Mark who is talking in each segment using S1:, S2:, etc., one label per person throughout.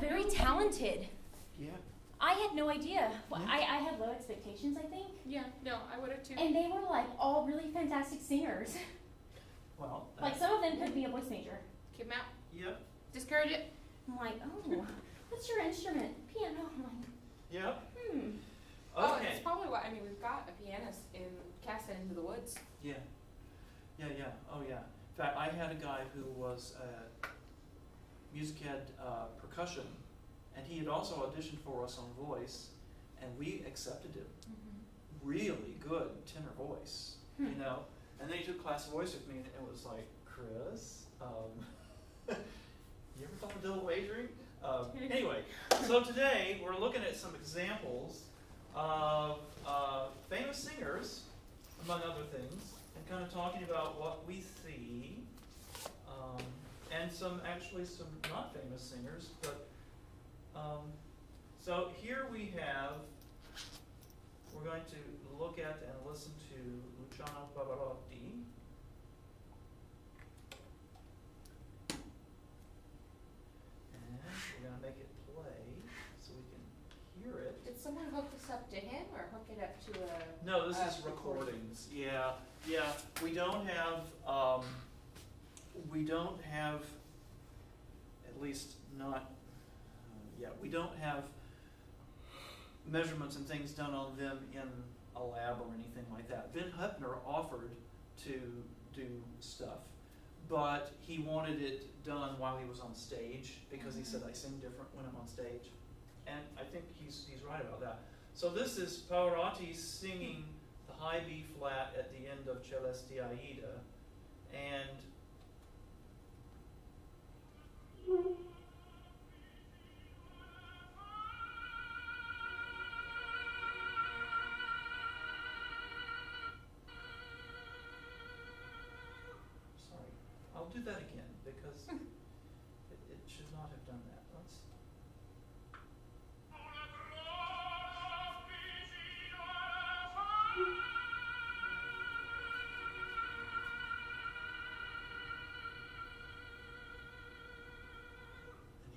S1: very talented.
S2: Yeah.
S1: I had no idea. Well,
S2: Yeah.
S1: I had low expectations, I think.
S3: Yeah, no, I would have too.
S1: And they were like all really fantastic singers.
S2: Well.
S1: Like some of them could be a voice major.
S3: Keep them out.
S2: Yep.
S3: Discourage it.
S1: I'm like, oh, what's your instrument? Piano. I'm like,
S2: Yep.
S3: Oh,
S2: Okay.
S3: it's probably why, I mean, we've got a pianist in Cast Into the Woods.
S2: Yeah. Yeah, yeah. Oh, yeah. In fact, I had a guy who was music ed percussion, and he had also auditioned for us on voice, and we accepted him. Really good tenor voice, you know. And then he took class voice with me, and it was like, Chris, you ever thought of double wagering? Anyway, so today we're looking at some examples of famous singers, among other things, and kind of talking about what we see, and some not famous singers, but so here we're going to look at and listen to Luciano Pavarotti. And we're going to make it play so we can hear it.
S3: Did someone hook this up to him or hook it up to a...
S2: No, this is recordings. Yeah, yeah. We don't have, at least not, we don't have measurements and things done on them in a lab or anything like that. Ben Huppner offered to do stuff, but he wanted it done while he was on stage because he said, I sing different when I'm on stage. And I think he's right about that. So this is Pavarotti singing the high B flat at the end of Celesti Aida, and sorry, I'll do that again because it should not have done that. Let's.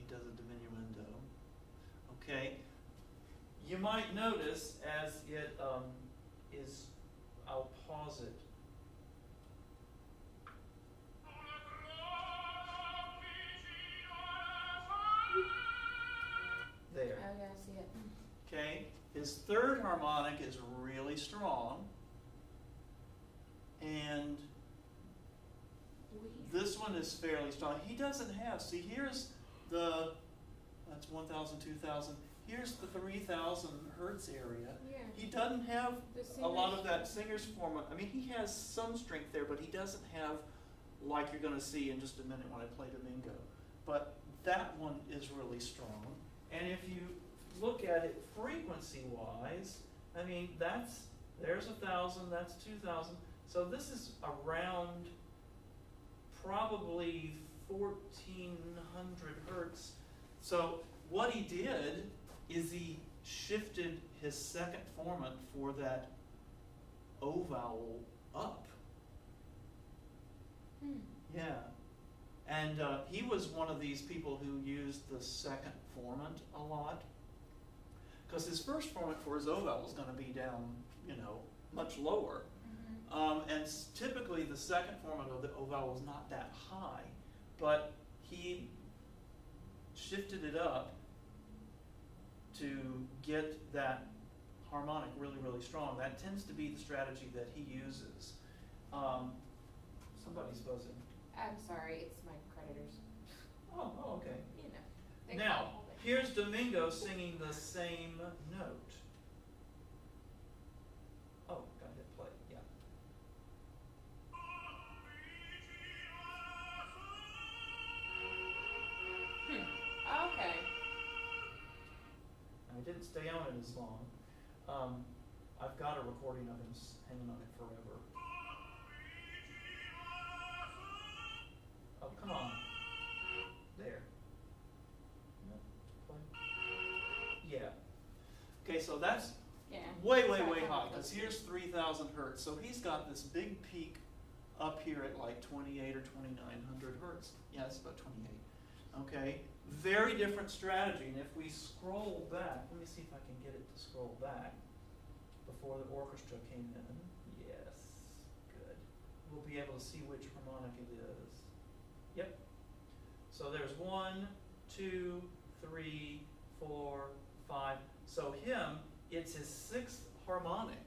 S2: Does a diminuendo. Okay. You might notice as it is, I'll pause it. There.
S3: Oh, yeah, I see it.
S2: Okay. His third harmonic is really strong. And this one is fairly strong. He doesn't have, see, here's that's 1,000, 2,000. Here's the 3,000 hertz area.
S3: Yeah.
S2: He doesn't have a lot of that singer's form. I mean, he has some strength there, but he doesn't have, like you're going to see in just a minute when I play Domingo. But that one is really strong. And if you look at it frequency-wise, I mean, there's 1,000, that's 2,000. So this is around probably 1,400 hertz. So what he did is he shifted his second formant for that O vowel up. Yeah. And he was one of these people who used the second formant a lot. Because his first formant for his O vowel is going to be down, much lower. And typically the second formant of the O vowel is not that high. But he shifted it up to get that harmonic really, really strong. That tends to be the strategy that he uses. Somebody's buzzing.
S3: I'm sorry, it's my creditors.
S2: Oh, okay.
S3: They
S2: Now,
S3: call it.
S2: here's Domingo singing the same note. Oh, gotta hit play, yeah.
S3: Okay.
S2: I didn't stay on it as long. I've got a recording of him hanging on it forever. Oh, come on. There. No, play. Yeah. Okay, so that's way, way, way high, because here's 3,000 hertz. So he's got this big peak up here at like 28 or 2,900 hertz. Yeah, it's about 28. Okay, very different strategy. And if we scroll back, let me see if I can get it to scroll back before the orchestra came in. Yes, good. We'll be able to see which harmonic it is. Yep. So there's 1, 2, 3, 4, 5. So him, it's his 6th harmonic,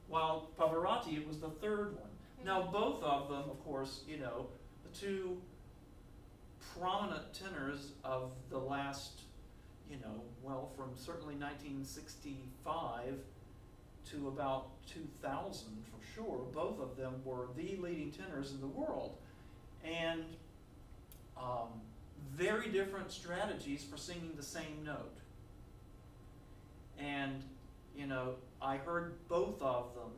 S2: while Pavarotti, it was the 3rd one. Now, both of them, of course, you know, the two prominent tenors of the last, you know, well, from certainly 1965 to about 2000 for sure, both of them were the leading tenors in the world. And very different strategies for singing the same note. And, you know, I heard both of them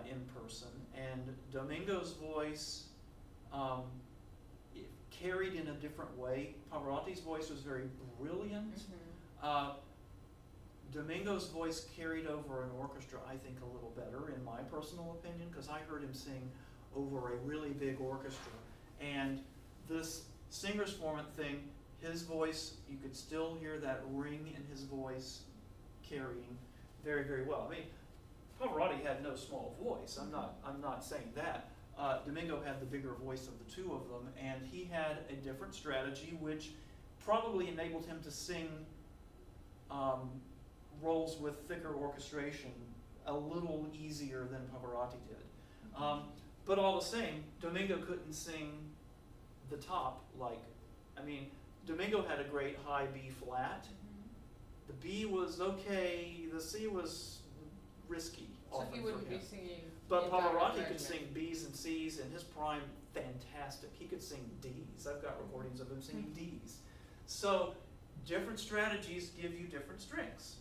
S2: in person, and Domingo's voice it carried in a different way. Pavarotti's voice was very brilliant. Domingo's voice carried over an orchestra, I think, a little better, in my personal opinion, because I heard him sing over a really big orchestra. And this singer's formant thing, his voice, you could still hear that ring in his voice carrying very, very well. I mean, Pavarotti had no small voice. I'm not saying that. Domingo had the bigger voice of the two of them, and he had a different strategy, which probably enabled him to sing roles with thicker orchestration a little easier than Pavarotti did. But all the same, Domingo couldn't sing the top like, I mean, Domingo had a great high B flat. The B was okay, the C was risky.
S3: So he wouldn't be singing.
S2: But Pavarotti could sing B's and C's in his prime, fantastic. He could sing D's. I've got recordings of him singing D's. So different strategies give you different strengths.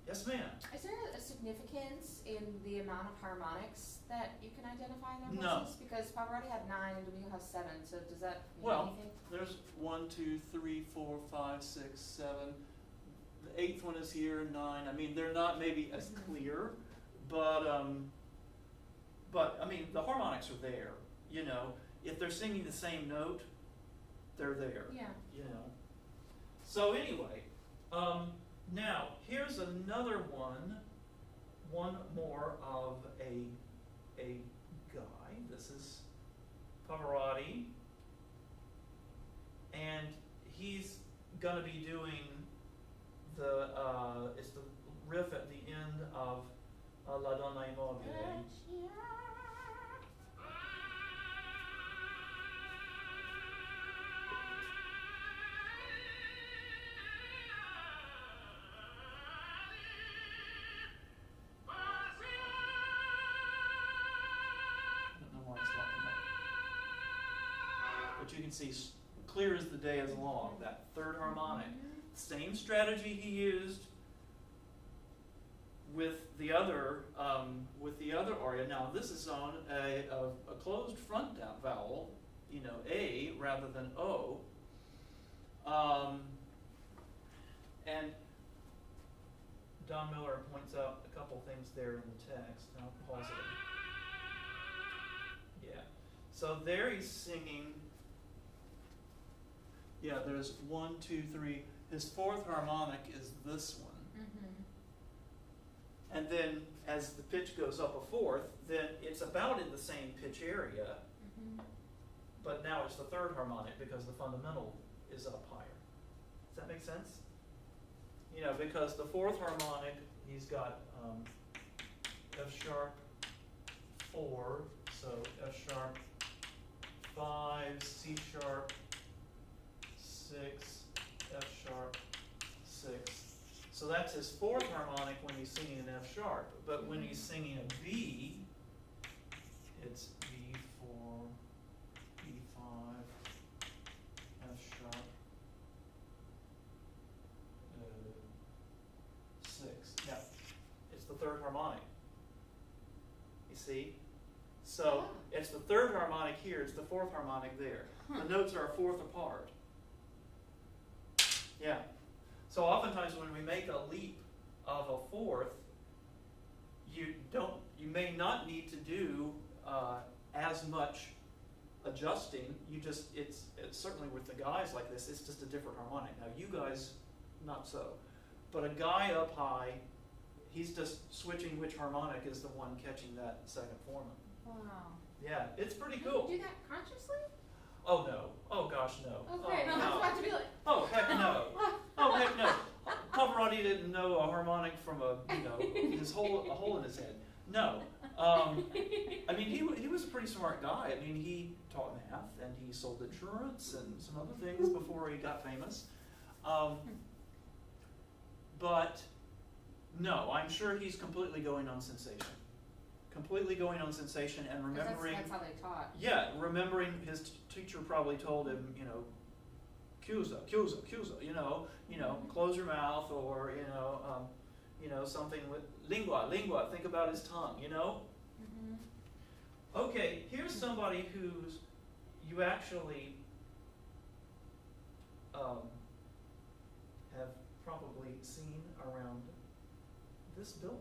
S2: Yes, ma'am?
S3: Is there a significance in the amount of harmonics that you can identify in their
S2: No.
S3: voices? Because Pavarotti had 9 and Domingo has 7, so does that mean
S2: Well,
S3: anything?
S2: there's 1, 2, 3, 4, 5, 6, 7. The 8th one is here, 9. I mean, they're not maybe as clear, but I mean, the harmonics are there. You know, if they're singing the same note, they're there.
S3: Yeah.
S2: You know. So anyway, now here's another one more of a guy. This is Pavarotti, and he's gonna be doing it's the riff at the end of La Donna Immobile. But you can see clear as the day is long, that 3rd harmonic. Same strategy he used with the other aria. Now this is on a closed front down vowel, you know, A rather than O. And Don Miller points out a couple things there in the text. I'll pause it. Yeah. So there he's singing. Yeah, there's 1, 2, 3. His 4th harmonic is this one. And then as the pitch goes up a 4th, then it's about in the same pitch area, but now it's the 3rd harmonic because the fundamental is up higher. Does that make sense? You know, because the 4th harmonic, he's got F sharp 4, so F sharp 5, C sharp 6, F sharp 6. So that's his 4th harmonic when he's singing an F sharp. But when he's singing a B, it's B4, B5, F sharp 6. Yeah, it's the 3rd harmonic. You see? So it's the 3rd harmonic here, it's the 4th harmonic there. The notes are a 4th apart. Yeah. So oftentimes when we make a leap of a 4th, you may not need to do as much adjusting. It's certainly with the guys like this, it's just a different harmonic. Now you guys, not so. But a guy up high, he's just switching which harmonic is the one catching that second formant.
S3: Wow.
S2: Yeah, it's pretty
S3: Do
S2: cool.
S3: you do that consciously?
S2: Oh no. Oh gosh, no.
S3: Okay,
S2: Oh,
S3: no, I was about to be like.
S2: Oh heck no. Oh heck no. Pavarotti didn't know a harmonic from a hole in his head. No. I mean, he was a pretty smart guy. I mean, he taught math and he sold insurance and some other things before he got famous. But no, I'm sure he's completely going on sensation. Completely going on sensation and remembering.
S3: That's how they taught.
S2: Yeah, remembering his teacher probably told him, Cusa, close your mouth, or something with lingua. Think about his tongue,
S3: Mm-hmm.
S2: Okay, here's somebody who's you actually have probably seen around this building.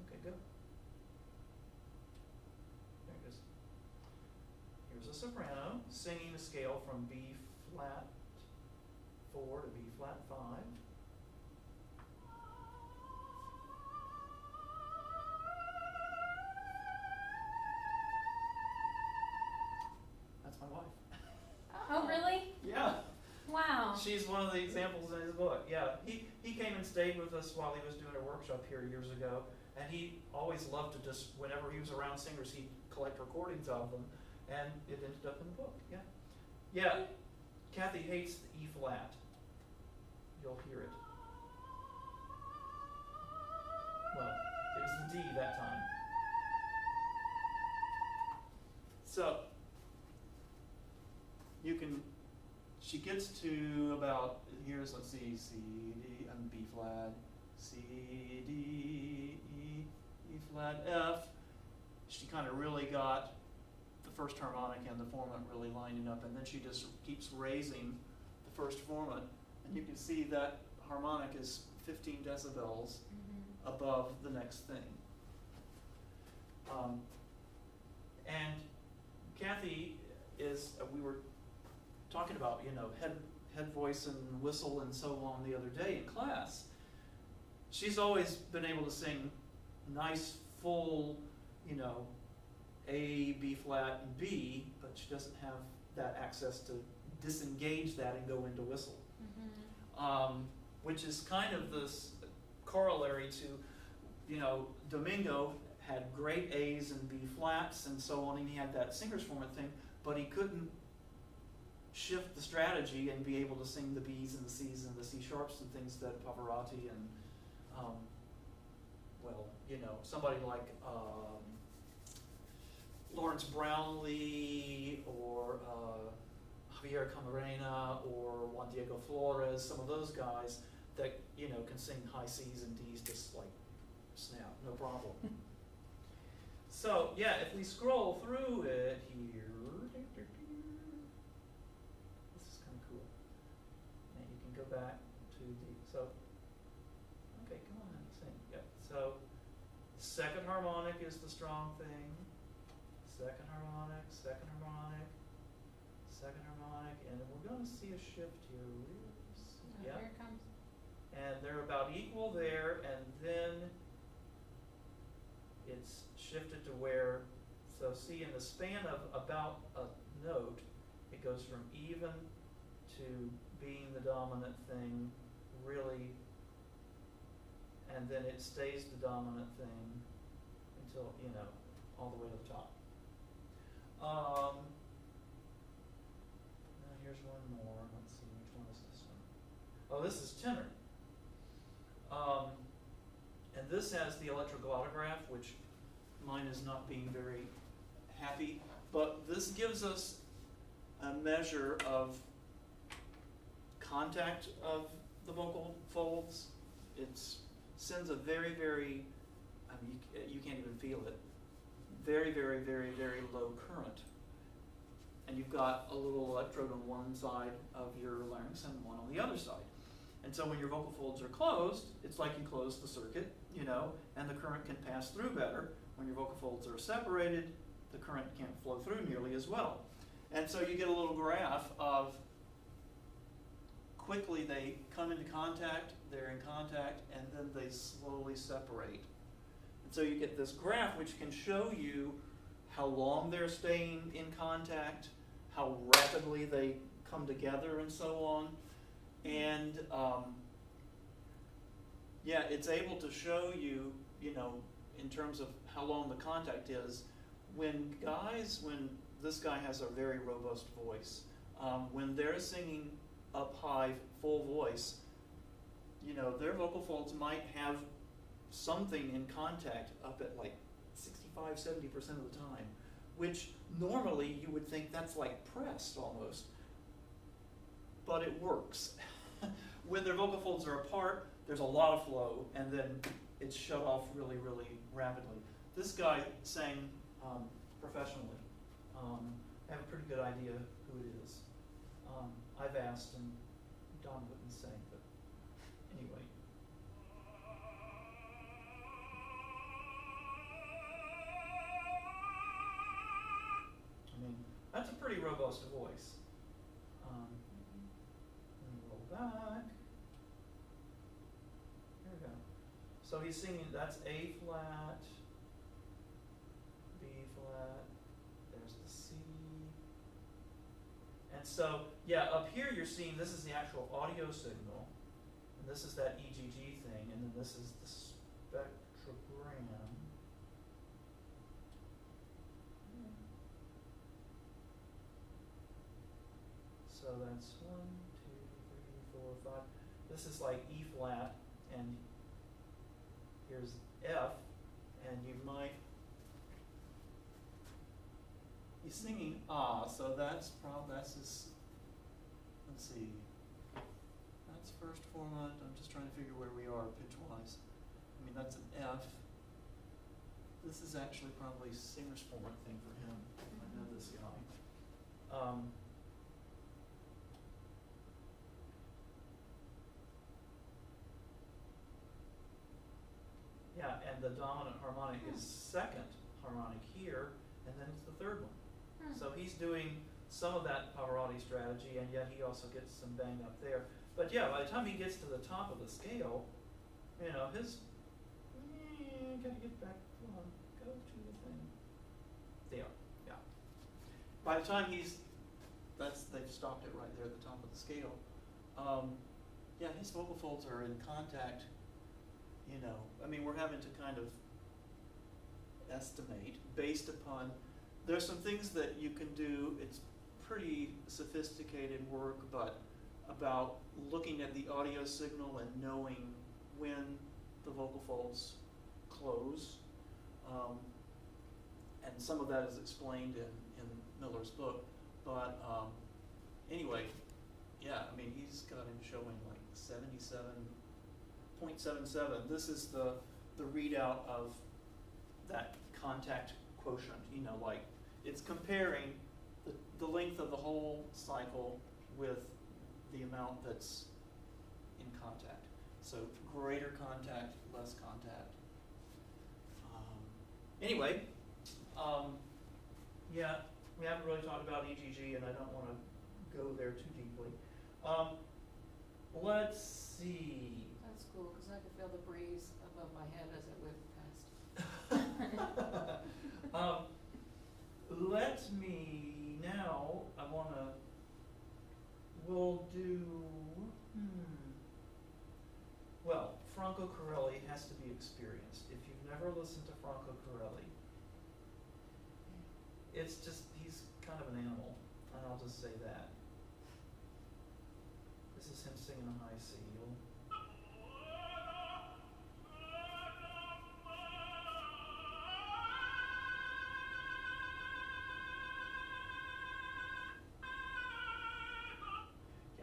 S2: Okay, good. There it is. Here's a soprano singing a scale from B flat 4 to B flat 5. That's my wife.
S1: Oh, really?
S2: Yeah.
S1: Wow.
S2: She's one of the examples in his book. Yeah, he came and stayed with us while he was doing a workshop here years ago, and he always loved to just, whenever he was around singers, he'd collect recordings of them, and it ended up in the book. Yeah, yeah. Kathy hates the E flat. You'll hear it. Well, it was the D that time. So you can. She gets to about, let's see, C, D, and B flat, C, D, E flat, F. She kind of really got the first harmonic and the formant really lining up, and then she just keeps raising the first formant, and you can see that harmonic is 15 decibels above the next thing. And Kathy is, we were talking about, head voice and whistle and so on the other day in class. She's always been able to sing nice, full, A, B flat, and B, but she doesn't have that access to disengage that and go into whistle. Which is kind of this corollary to, Domingo had great A's and B flats and so on, and he had that singer's formant thing, but he couldn't shift the strategy and be able to sing the B's and the C's and the C sharps and things that Pavarotti and, somebody like Lawrence Brownlee or Javier Camarena or Juan Diego Flores, some of those guys that, can sing high C's and D's just like snap, no problem. So, yeah, if we scroll through it here, back to the, okay, come on, sing. Yeah. So, second harmonic is the strong thing. Second harmonic, second harmonic, second harmonic, and we're going to see a shift here. Yeah.
S3: Here it comes.
S2: And they're about equal there, and then it's shifted to where, so see, in the span of about a note, it goes from even to being the dominant thing, really, and then it stays the dominant thing until, all the way to the top. Now here's one more. Let's see, which one is this one? Oh, this is tenor. And this has the electroglottograph, which mine is not being very happy, but this gives us a measure of contact of the vocal folds. It sends a very, very, you can't even feel it, very, very, very, very low current. And you've got a little electrode on one side of your larynx and one on the other side. And so when your vocal folds are closed, it's like you close the circuit you know, and the current can pass through better. When your vocal folds are separated, the current can't flow through nearly as well. And so you get a little graph of quickly they come into contact, they're in contact, and then they slowly separate. And so you get this graph which can show you how long they're staying in contact, how rapidly they come together, and so on. And yeah, it's able to show you, you know, in terms of how long the contact is. When this guy has a very robust voice, when they're singing up high, full voice, you know, their vocal folds might have something in contact up at like 65, 70% of the time, which normally you would think that's like pressed almost, but it works. When their vocal folds are apart, there's a lot of flow, and then it's shut off really, really rapidly. This guy sang professionally. I have a pretty good idea who it is. I've asked, and Don wouldn't say, but anyway. I mean, that's a pretty robust voice. Let me roll back. There we go. So he's singing, that's A flat, B flat, there's the C. And so, yeah, up here you're seeing this is the actual audio signal, and this is that EGG thing, and then this is the spectrogram. So that's 1, 2, 3, 4, 5. This is like E flat, and here's F, and you might be singing ah, so that's his, let's see, that's first format. I'm just trying to figure where we are pitch-wise. I mean, that's an F. This is actually probably singer's format thing for him. I know this guy. Yeah, and the dominant harmonic is second harmonic here, and then it's the third one. So he's doing some of that Pavarotti strategy, and yet he also gets some bang up there. But yeah, by the time he gets to the top of the scale, you know, his, gotta get back, come on, go to the thing. There, yeah. By the time they've stopped it right there at the top of the scale. Yeah, his vocal folds are in contact, you know, I mean, we're having to kind of estimate based upon, there's some things that you can do, it's pretty sophisticated work, but about looking at the audio signal and knowing when the vocal folds close. And some of that is explained in Miller's book. But anyway, yeah, I mean, he's got him showing like 77.77. This is the readout of that contact quotient, you know, like it's comparing the length of the whole cycle with the amount that's in contact. So greater contact, less contact. Anyway, yeah, we haven't really talked about EGG, and I don't want to go there too deeply. Let's see.
S3: That's cool, because I can feel the breeze above my head as it whipped past.
S2: Let me now, we'll do, well, Franco Corelli has to be experienced. If you've never listened to Franco Corelli, it's just, he's kind of an animal, and I'll just say that. This is him singing a high C.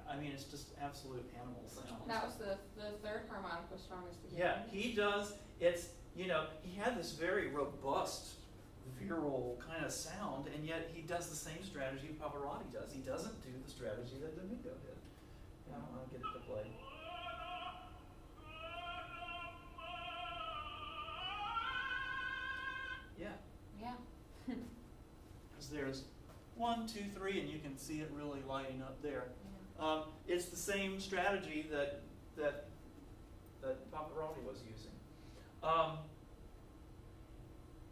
S2: I mean, it's just absolute animal sound.
S3: That was the third harmonic was strongest again.
S2: Yeah, he does. It's, you know, he had this very robust, virile kind of sound, and yet he does the same strategy Pavarotti does. He doesn't do the strategy that Domingo did. You know, I'll get it to play. there's 1, 2, 3, and you can see it really lighting up there.
S3: Yeah.
S2: It's the same strategy that Pavarotti was using.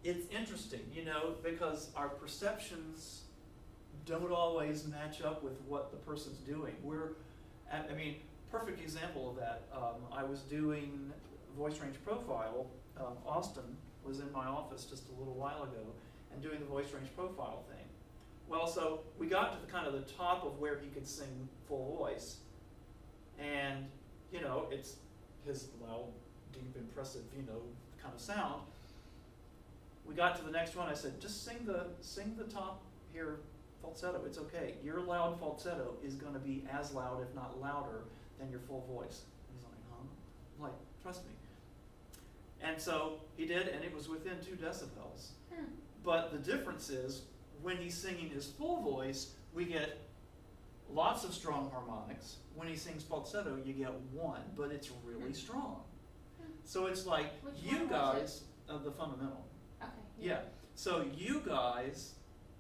S2: It's interesting, you know, because our perceptions don't always match up with what the person's doing. Perfect example of that. I was doing voice range profile. Austin was in my office just a little while ago and doing the voice range profile thing. Well, so we got to the kind of the top of where he could sing full voice, and you know, it's his loud, deep, impressive, you know, kind of sound. We got to the next one. I said, just sing the top here falsetto. It's okay. Your loud falsetto is going to be as loud, if not louder, than your full voice. And he's like, huh? I'm like, trust me. And so he did, and it was within 2 decibels. But the difference is, when he's singing his full voice, we get lots of strong harmonics. When he sings falsetto, you get 1, but it's really strong. So it's like,
S1: Which
S2: you
S1: one was
S2: guys, the fundamental.
S1: Okay.
S2: Yeah. So you guys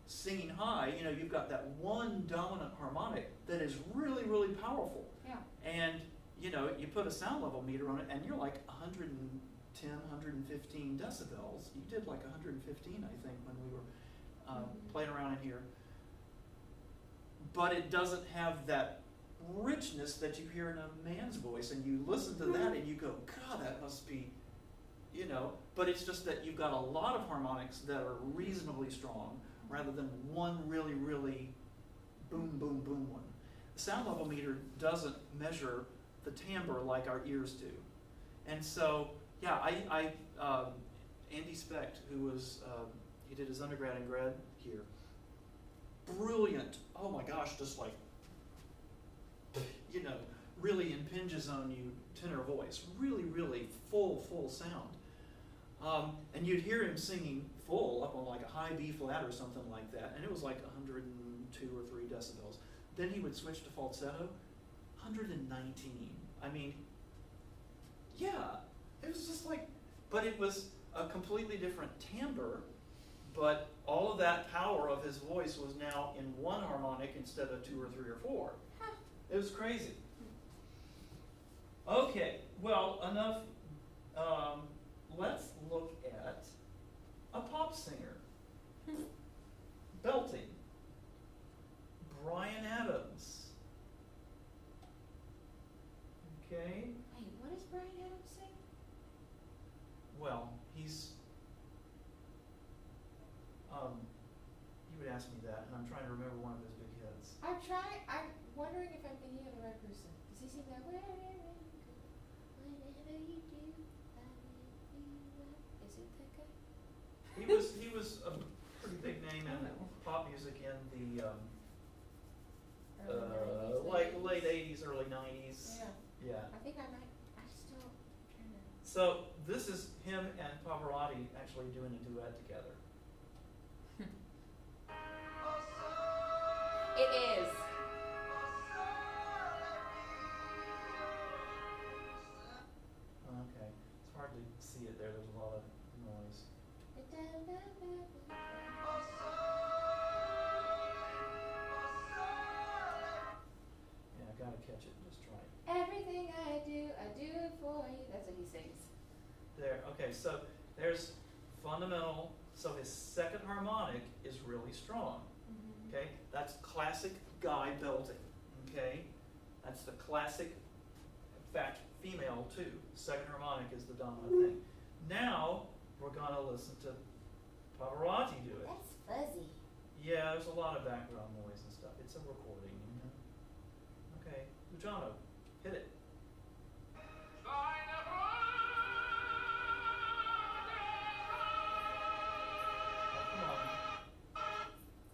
S2: singing high, you know, you've got that one dominant harmonic that is really, really powerful.
S1: Yeah.
S2: And, you know, you put a sound level meter on it, and you're like 110, 115 decibels. You did like 115, I think, when we were playing around in here. But it doesn't have that richness that you hear in a man's voice, and you listen to that and you go, God, that must be, you know, but it's just that you've got a lot of harmonics that are reasonably strong rather than one really, really boom, boom, boom one. The sound level meter doesn't measure the timbre like our ears do. And so, yeah, Andy Specht, who was, he did his undergrad and grad here, brilliant, oh my gosh, just like, you know, really impinges on you tenor voice, really, really full sound. And you'd hear him singing full up on like a high B flat or something like that, and it was like 102 or 3 decibels. Then he would switch to falsetto, 119. I mean, yeah, it was just like, but it was a completely different timbre, but all of that power of his voice was now in one harmonic instead of 2 or 3 or 4.
S1: Huh.
S2: It was crazy. Okay, well, enough. Let's look at a pop singer. Belting. Bryan Adams. Okay.
S1: Wait, what does Bryan Adams sing?
S2: Well, he's. You would ask me that, and I'm trying to remember one of his big hits.
S1: I'm wondering if I'm thinking of the right person. Does he sing that? Wherever you go, whatever you do, I will be right. Is it that guy?
S2: He was a pretty big name in pop music in the like late 80s, early 90s.
S1: Yeah.
S2: Yeah.
S1: I think I still kind of.
S2: So this is him and Pavarotti actually doing a duet together.
S1: It is.
S2: Okay, it's hard to see it there. There's a lot of noise. Yeah, I gotta catch it just right.
S1: Everything I do it for you. That's what he sings.
S2: There. Okay, so there's fundamental. So his second harmonic is really strong.
S1: Mm-hmm.
S2: Okay, that's classic guy belting. Okay, that's the classic. In fact, female too. Second harmonic is the dominant thing. Now we're gonna listen to Pavarotti do it.
S1: That's fuzzy.
S2: Yeah, there's a lot of background noise and stuff. It's a recording, you know. Okay, Luciano, hit it.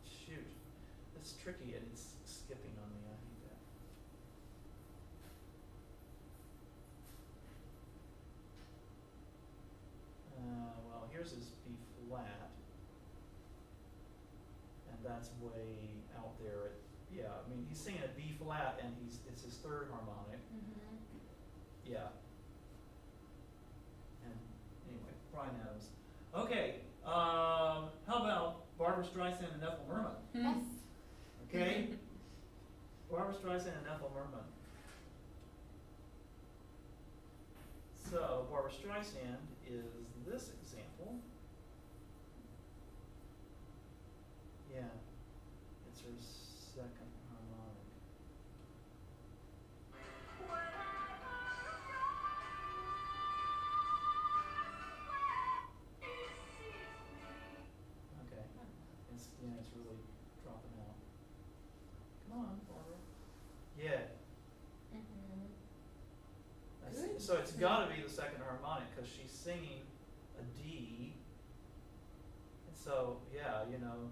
S2: Shoot, it's tricky and it's skipping on me. I hate that. Well, here's his B flat, and that's way out there. Yeah, I mean he's singing a B flat, and it's his third harmonic.
S1: Mm-hmm.
S2: Yeah. And anyway, Bryan Adams. Okay. How about Barbra Streisand and Ethel Merman.
S1: Yes.
S2: Okay? Barbra Streisand and Ethel Merman. So Barbra Streisand is this example. Yeah, it's her second harmonic. Okay, it's really dropping out. Come on, Barbara. Yeah.
S1: Good.
S2: So it's got to be the second harmonic because she's singing a D. And so yeah, you know,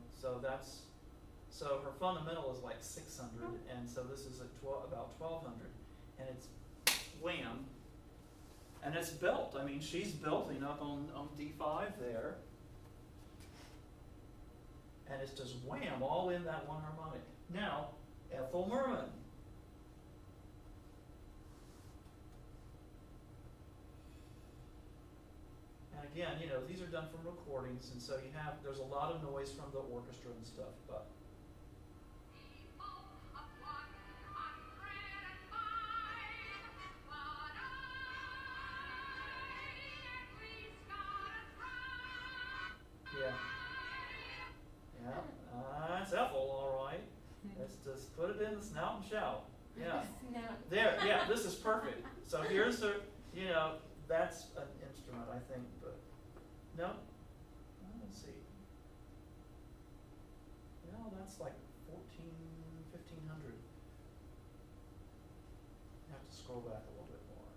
S2: so her fundamental is like 600, and so this is about 1200, and it's wham, and it's built. I mean, she's building up on D5 there, and it's just wham, all in that one harmonic. Now, Ethel Merman. Again, you know, these are done from recordings, and so there's a lot of noise from the orchestra and stuff, but. Yeah. Yeah, it's Ethel, all right. Let's just put it in the snout and shout. Yeah. There, yeah, this is perfect. So here's the, you know, that's an instrument, I think, but no. Let's see. No, that's like 1500. I have to scroll back a little bit more.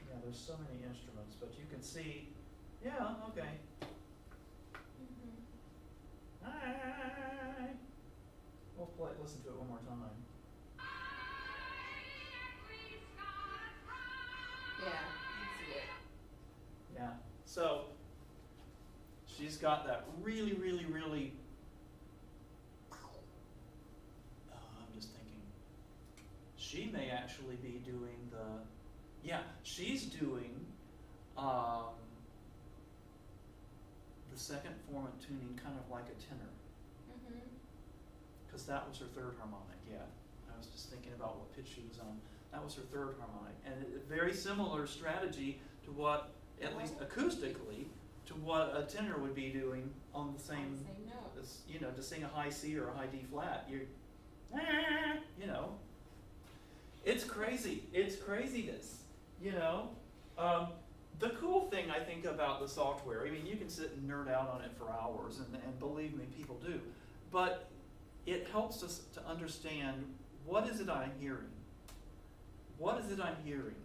S2: Yeah, there's so many instruments, but you can see, yeah, okay. Hi. We'll listen to it one more time.
S3: Yeah, you can see it.
S2: Yeah, so she's got that really, really, really, I'm just thinking, she may actually be doing she's doing the second formant tuning kind of like a tenor. Because that was her third harmonic, yeah. I was just thinking about what pitch she was on. That was her third harmonic. And a very similar strategy to what, at least acoustically, to what a tenor would be doing on the same
S3: note.
S2: You know, to sing a high C or a high D flat. You're, you know. It's crazy. It's craziness, you know. The cool thing I think about the software, I mean, you can sit and nerd out on it for hours, and believe me, people do. But it helps us to understand, what is it I'm hearing? What is it I'm hearing?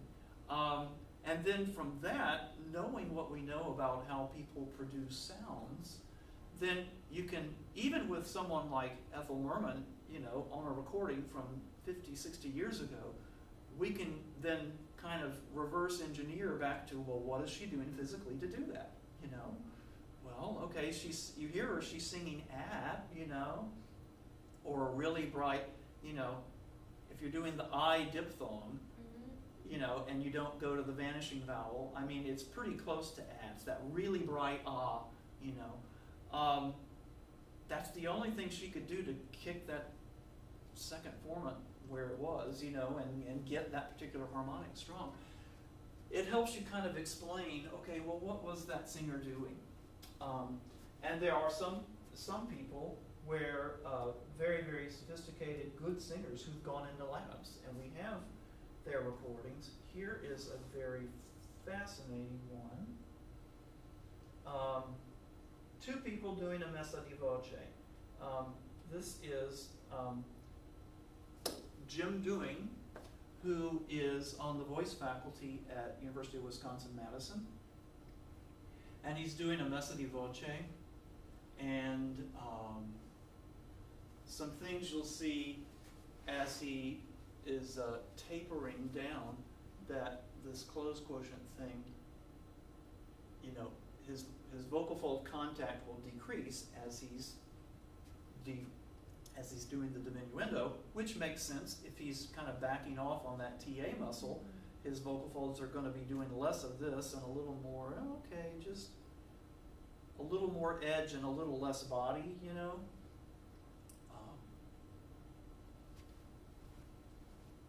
S2: And then from that, knowing what we know about how people produce sounds, then you can, even with someone like Ethel Merman, you know, on a recording from 50, 60 years ago, we can then kind of reverse engineer back to, well, what is she doing physically to do that, you know? Well, okay, you hear her, she's singing at, you know, or a really bright, you know, if you're doing the I diphthong, you know, and you don't go to the vanishing vowel, I mean, it's pretty close to at. It's that really bright ah, you know. That's the only thing she could do to kick that second formant where it was, you know, and get that particular harmonic strong. It helps you kind of explain, okay, well, what was that singer doing? And there are some people where very, very sophisticated, good singers who've gone into labs, and we have their recordings. Here is a very fascinating one. Two people doing a messa di voce. This is Jim Dewing, who is on the voice faculty at University of Wisconsin-Madison. And he's doing a messa di voce. And some things you'll see as he is tapering down, that this closed quotient thing, you know, his vocal fold contact will decrease as he's doing the diminuendo, which makes sense. If he's kind of backing off on that TA muscle, his vocal folds are going to be doing less of this and a little more, okay, just a little more edge and a little less body, you know.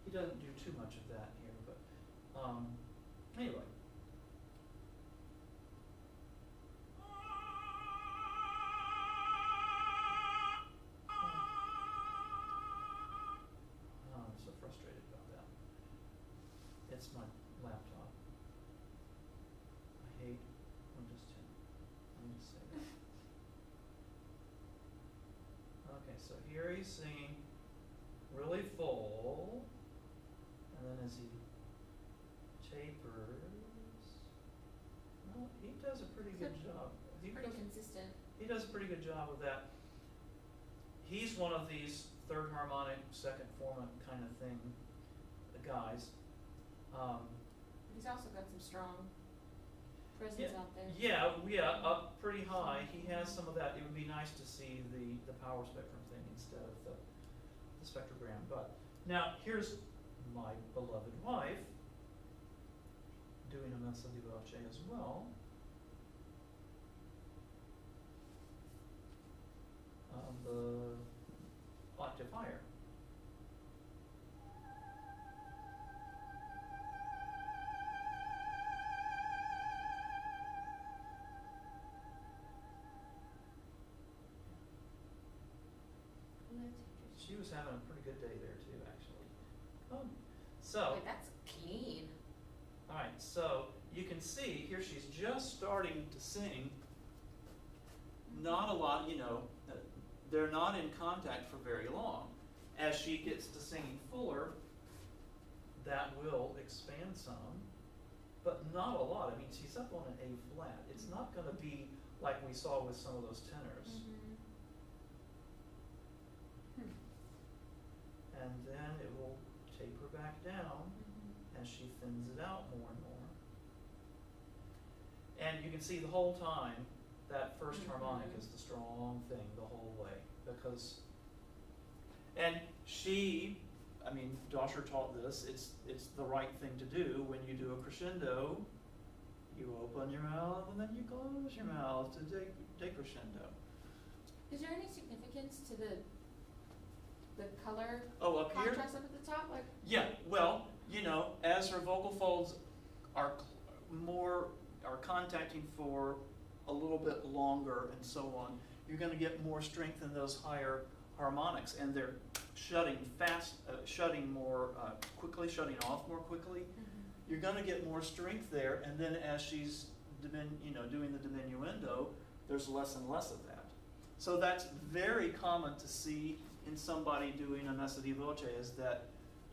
S2: He doesn't do too much of that here, but anyway. I'm so frustrated about that. It's my laptop. I hate Windows 10. Let me just say that. Okay, so here he's singing really full, and then as he tapers, well, he does a pretty good job.
S1: Pretty consistent.
S2: He does a pretty good job of that. He's one of these third harmonic, second formant kind of thing guys.
S3: But he's also got some strong presence out there.
S2: Yeah, up pretty high. He has some of that. It would be nice to see the power spectrum thing instead of the spectrogram. But now here's my beloved wife doing a messa di voce as well. The octave higher. She was having a pretty good day there too, actually. So.
S3: Wait, that's keen.
S2: All right, so you can see here she's just starting to sing. Not a lot, you know, they're not in contact for very long. As she gets to singing fuller, that will expand some, but not a lot. I mean, she's up on an A flat. It's not going to be like we saw with some of those tenors. And then it will taper back down as she thins it out more and more. And you can see the whole time that first harmonic is the strong thing the whole way, because, and she, I mean, Dosher taught this, it's the right thing to do. When you do a crescendo, you open your mouth and then you close your mouth to decrescendo.
S1: Is there any significance to the color
S2: Up here?
S1: contrast up at the top? Like,
S2: Yeah, well, you know, as her vocal folds are contacting for a little bit longer and so on, you're going to get more strength in those higher harmonics, and they're shutting more quickly, shutting off more quickly. You're going to get more strength there, and then as she's doing the diminuendo, there's less and less of that. So that's very common to see in somebody doing a messa di voce, is that,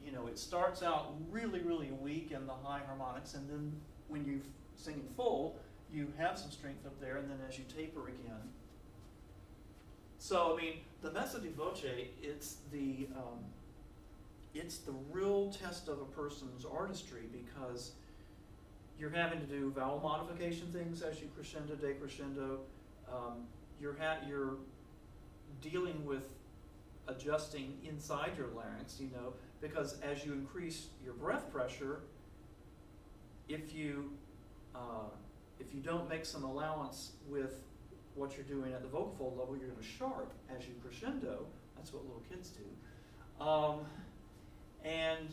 S2: you know, it starts out really, really weak in the high harmonics, and then when you sing in full, you have some strength up there, and then as you taper again. So, I mean, the messa di voce, it's the real test of a person's artistry, because you're having to do vowel modification things as you crescendo, decrescendo. You're dealing with adjusting inside your larynx, you know, because as you increase your breath pressure, if you don't make some allowance with what you're doing at the vocal fold level, you're going to sharp as you crescendo. That's what little kids do. And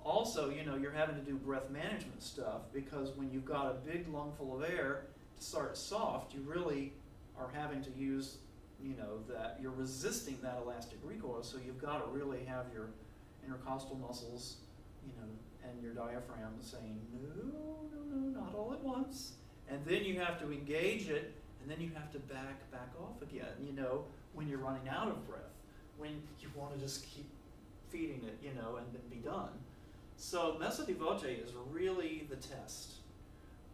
S2: also, you know, you're having to do breath management stuff, because when you've got a big lung full of air to start soft, you really are having to use, you know, that you're resisting that elastic recoil, so you've got to really have your intercostal muscles, you know, and your diaphragm saying, no, not all at once. And then you have to engage it, and then you have to back off again, you know, when you're running out of breath, when you want to just keep feeding it, you know, and then be done. So messa di voce is really the test.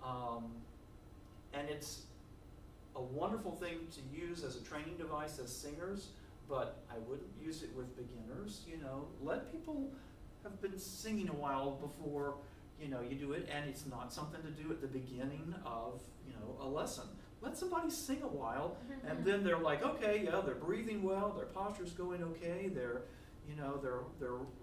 S2: And it's a wonderful thing to use as a training device as singers, but I wouldn't use it with beginners, you know. Let people have been singing a while before, you know, you do it, and it's not something to do at the beginning of, you know, a lesson. Let somebody sing a while, and then they're like, okay, yeah, they're breathing well, their posture's going okay, their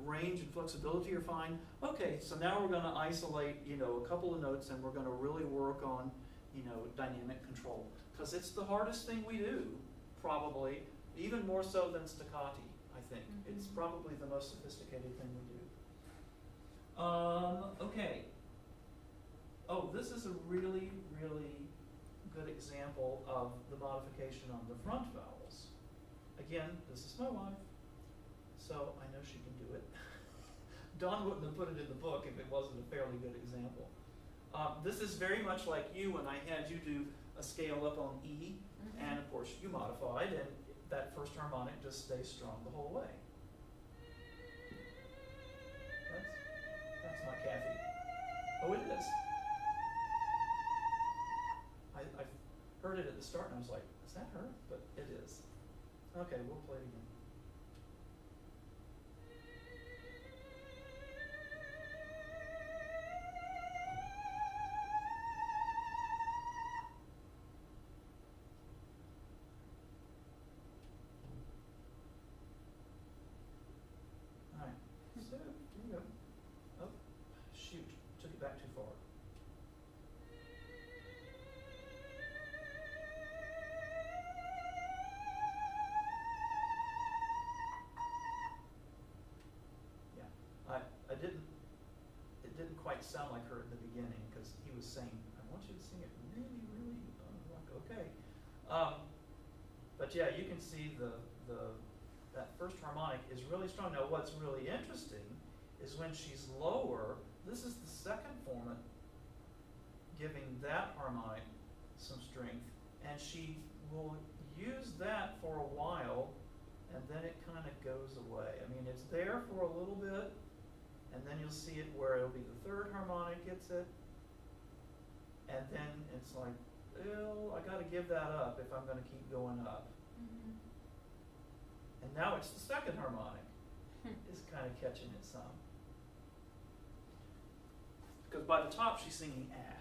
S2: range and flexibility are fine. Okay, so now we're going to isolate, you know, a couple of notes, and we're going to really work on, you know, dynamic control. because it's the hardest thing we do, probably, even more so than staccati, I think. It's probably the most sophisticated thing we do. Okay. Oh, this is a really, really good example of the modification on the front vowels. Again, this is my wife, so I know she can do it. Dawn wouldn't have put it in the book if it wasn't a fairly good example. This is very much like you when I had you do a scale up on E, and of course you modified, and that first harmonic just stays strong the whole way. That's my Kathy. Oh, it is. I heard it at the start and I was like, is that her? But it is. Okay, we'll play it again. All right, so here we go. Oh, shoot, took it back too far. It didn't quite sound like her at the beginning because he was saying, I want you to sing it really, really, like, okay. But yeah, you can see that first harmonic is really strong. Now what's really interesting is when she's lower, this is the second formant giving that harmonic some strength, and she will use that for a while, and then it kind of goes away. I mean, it's there for a little bit, and then you'll see it where it'll be the third harmonic gets it, and then it's like, well, I got to give that up if I'm going to keep going up. And now it's the second harmonic is kind of catching it some. Because by the top she's singing at.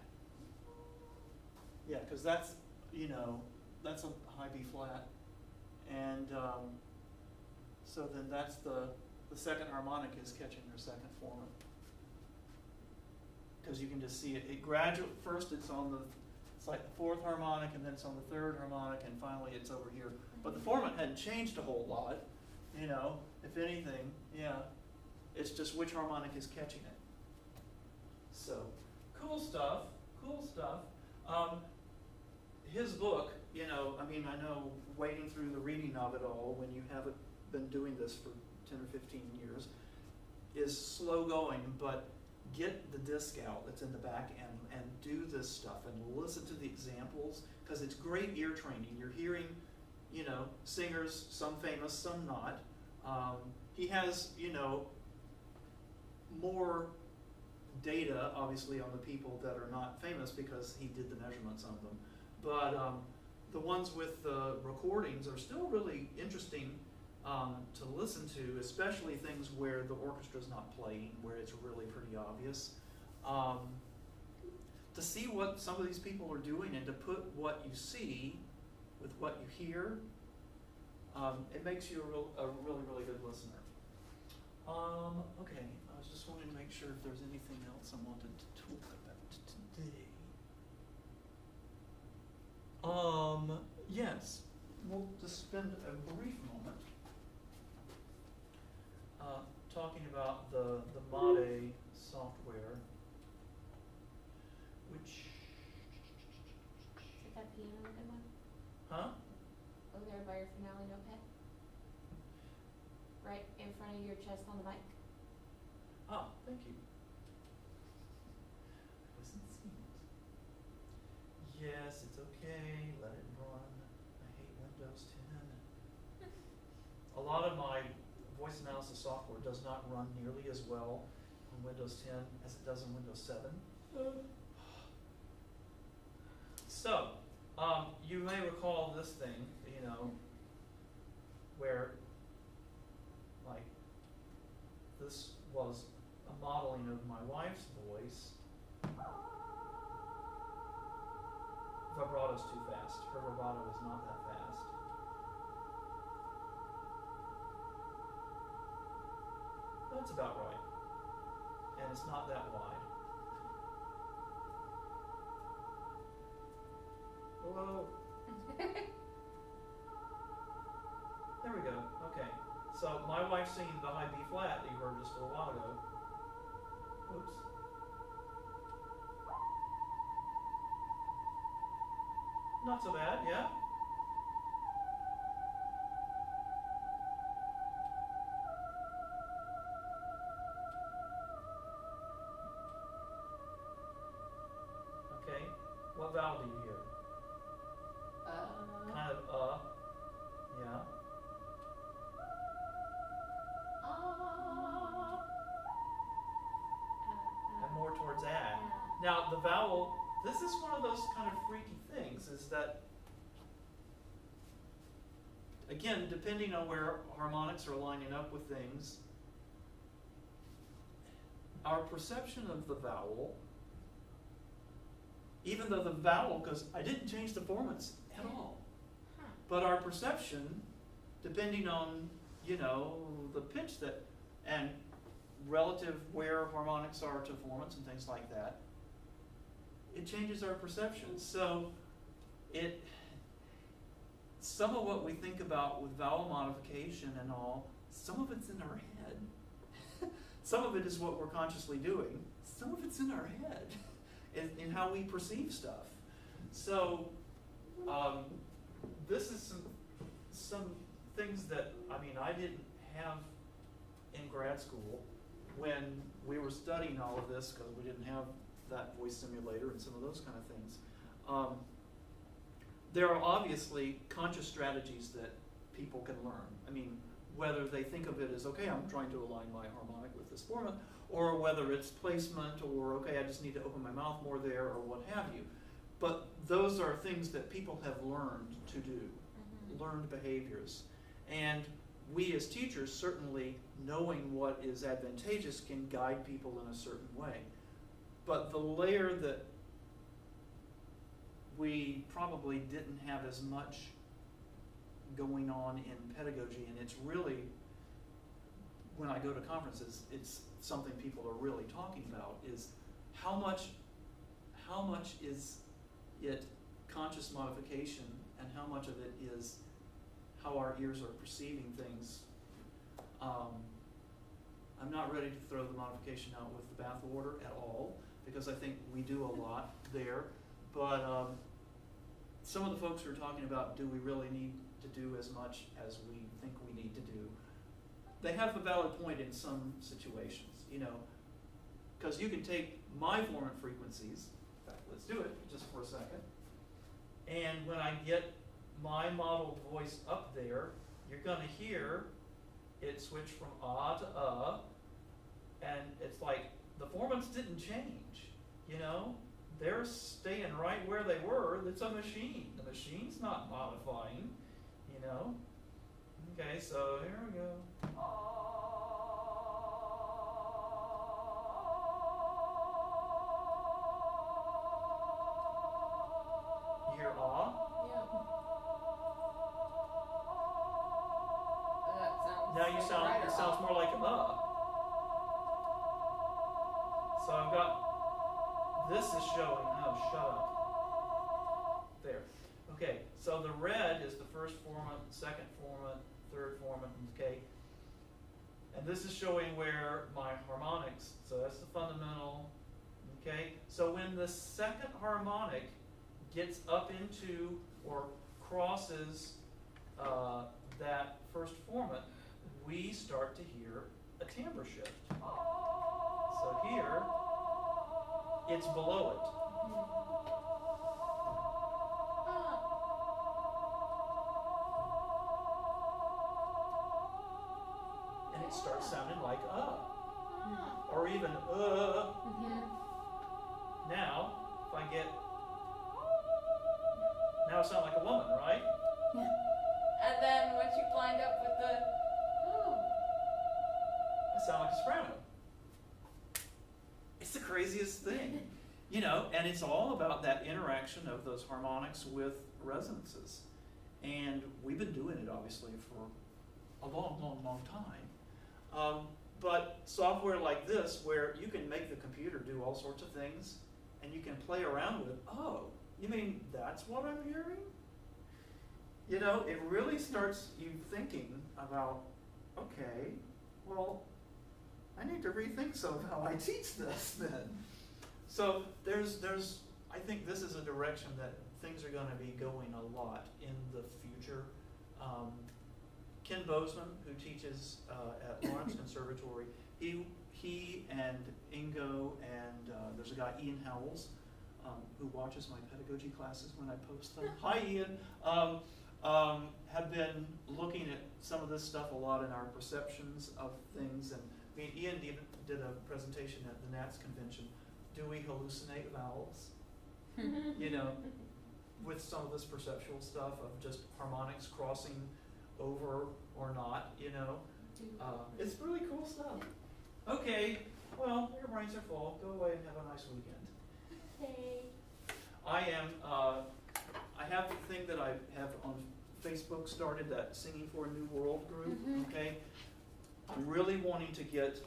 S2: Yeah, because that's, you know, that's a high B flat. And so then that's the second harmonic is catching her second formant. Because you can just see it gradually, first it's on the, it's like the fourth harmonic, and then it's on the third harmonic, and finally it's over here. But the formant hadn't changed a whole lot, you know, if anything, yeah. It's just which harmonic is catching it. So, cool stuff, cool stuff. His book, you know, I mean, I know wading through the reading of it all when you haven't been doing this for 10 or 15 years is slow going, but get the disc out that's in the back and do this stuff and listen to the examples, because it's great ear training. You're hearing, you know, singers, some famous, some not. He has, you know, more data, obviously, on the people that are not famous because he did the measurements of them. But the ones with the recordings are still really interesting to listen to, especially things where the orchestra's not playing, where it's really pretty obvious. To see what some of these people are doing and to put what you see with what you hear, it makes you a really, really good listener. Okay, I was just wanting to make sure if there's anything else I wanted to talk about today. Yes, we'll just spend a brief moment talking about the Made software, which...
S1: Is it that piano good one?
S2: Huh?
S1: Over there by your finale notepad? Right in front of your chest on the mic?
S2: Ah, thank you. I wasn't seeing it. Yes, it's okay. Let it run. I hate Windows 10. A lot of my voice analysis software does not run nearly as well on Windows 10 as it does on Windows 7. So, you may recall this thing, you know, where, like, this was a modeling of my wife's voice. Vibrato's too fast. Her vibrato is not that fast. That's about right. And it's not that wide. Hello. So my wife's singing the high B flat that you heard just a little while ago. Oops. Not so bad, yeah. Okay, what vowel do you hear? Kind of yeah. And more towards a. Now the vowel, this is one of those kind of freaky things, is that, again, depending on where harmonics are lining up with things, our perception of the vowel, even though the vowel, because I didn't change the formants at all, but our perception, depending on, you know, the pitch that, and relative where harmonics are to formants and things like that, it changes our perception. So some of what we think about with vowel modification and all, some of it's in our head. Some of it is what we're consciously doing. Some of it's in our head, in how we perceive stuff. So this is some things that, I mean, I didn't have in grad school when we were studying all of this, because we didn't have that voice simulator and some of those kind of things. There are obviously conscious strategies that people can learn. I mean, whether they think of it as, okay, I'm trying to align my harmonic with this format, or whether it's placement, or okay, I just need to open my mouth more there, or what have you. But those are things that people have learned to do, learned behaviors. And we as teachers, certainly knowing what is advantageous, can guide people in a certain way. But the layer that we probably didn't have as much going on in pedagogy, and it's really, when I go to conferences, it's something people are really talking about, is how much is it conscious modification, and how much of it is how our ears are perceiving things. I'm not ready to throw the modification out with the bathwater at all, because I think we do a lot there. But some of the folks who are talking about, do we really need to do as much as we think we need to do? They have a valid point in some situations, you know, because you can take my formant frequencies, in fact, let's do it just for a second, and when I get my modeled voice up there, you're going to hear it switch from to and it's like the formants didn't change, you know? They're staying right where they were. It's a machine. The machine's not modifying, you know? Okay, so here we go. You hear ah? Now you sound, it sounds more like So I've got, this is showing, oh, shut up. There. Okay, so the red is the first formant, second formant, third formant, okay? And this is showing where my harmonics, so that's the fundamental, okay? So when the second harmonic gets up into or crosses that first formant, we start to hear a timbre shift. So here, it's below it. And it starts sounding like or even Now, if I get, now it sounds like a woman, right?
S3: And then once you lined up with the
S2: I sound like a soprano. It's the craziest thing, you know, and it's all about that interaction of those harmonics with resonances. And we've been doing it, obviously, for a long, long, long time. But software like this, where you can make the computer do all sorts of things, and you can play around with it. Oh, you mean that's what I'm hearing? You know, it really starts you thinking about okay, well, I need to rethink some of how I teach this then. So I think this is a direction that things are going to be going a lot in the future. Ken Bozeman, who teaches at Lawrence Conservatory, he and Ingo and there's a guy, Ian Howells, who watches my pedagogy classes when I post them. Hi, Ian. Have been looking at some of this stuff a lot in our perceptions of things. And I mean, Ian even did a presentation at the NATS convention. Do we hallucinate vowels? You know, with some of this perceptual stuff of just harmonics crossing over or not, you know. It's really cool stuff. Okay, well, your brains are full. Go away and have a nice weekend.
S1: Hey.
S2: I have the thing that I have on Facebook started, that Singing for a New World group, okay? I'm really wanting to get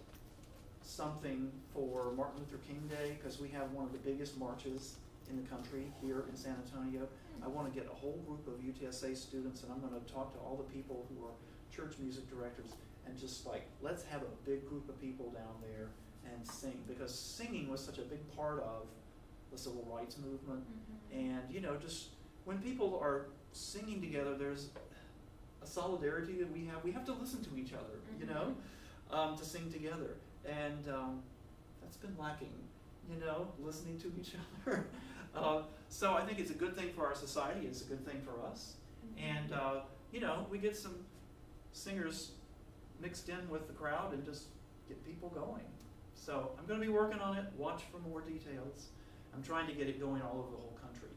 S2: something for Martin Luther King Day, because we have one of the biggest marches in the country here in San Antonio. I want to get a whole group of UTSA students, and I'm going to talk to all the people who are church music directors, and just like, let's have a big group of people down there and sing, because singing was such a big part of the civil rights movement. And you know, just when people are singing together, there's a solidarity that we have to listen to each other, you know, to sing together. And that's been lacking, you know, listening to each other. So I think it's a good thing for our society, it's a good thing for us. And you know, we get some singers mixed in with the crowd and just get people going. So I'm going to be working on it. Watch for more details. I'm trying to get it going all over the whole country.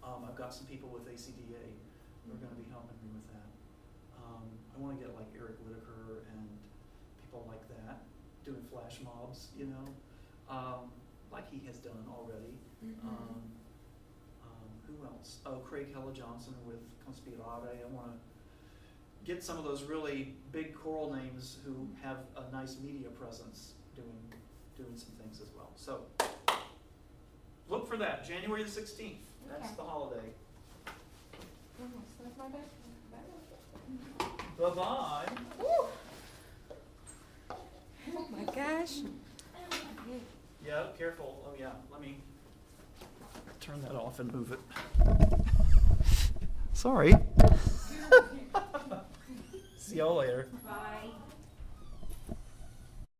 S2: I've got some people with ACDA who are going to be helping me with that. I want to get like Eric Whitaker and people like that doing flash mobs, you know, like he has done already. Who else? Oh, Craig Hella Johnson with Conspirare. I want to get some of those really big choral names who have a nice media presence doing some things as well. So look for that, January the 16th. That's the holiday.
S1: Snuff my back.
S2: Bye-bye.
S1: Oh my gosh.
S2: Yeah, careful. Oh yeah, let me turn that off and move it. Sorry. See y'all later.
S1: Bye.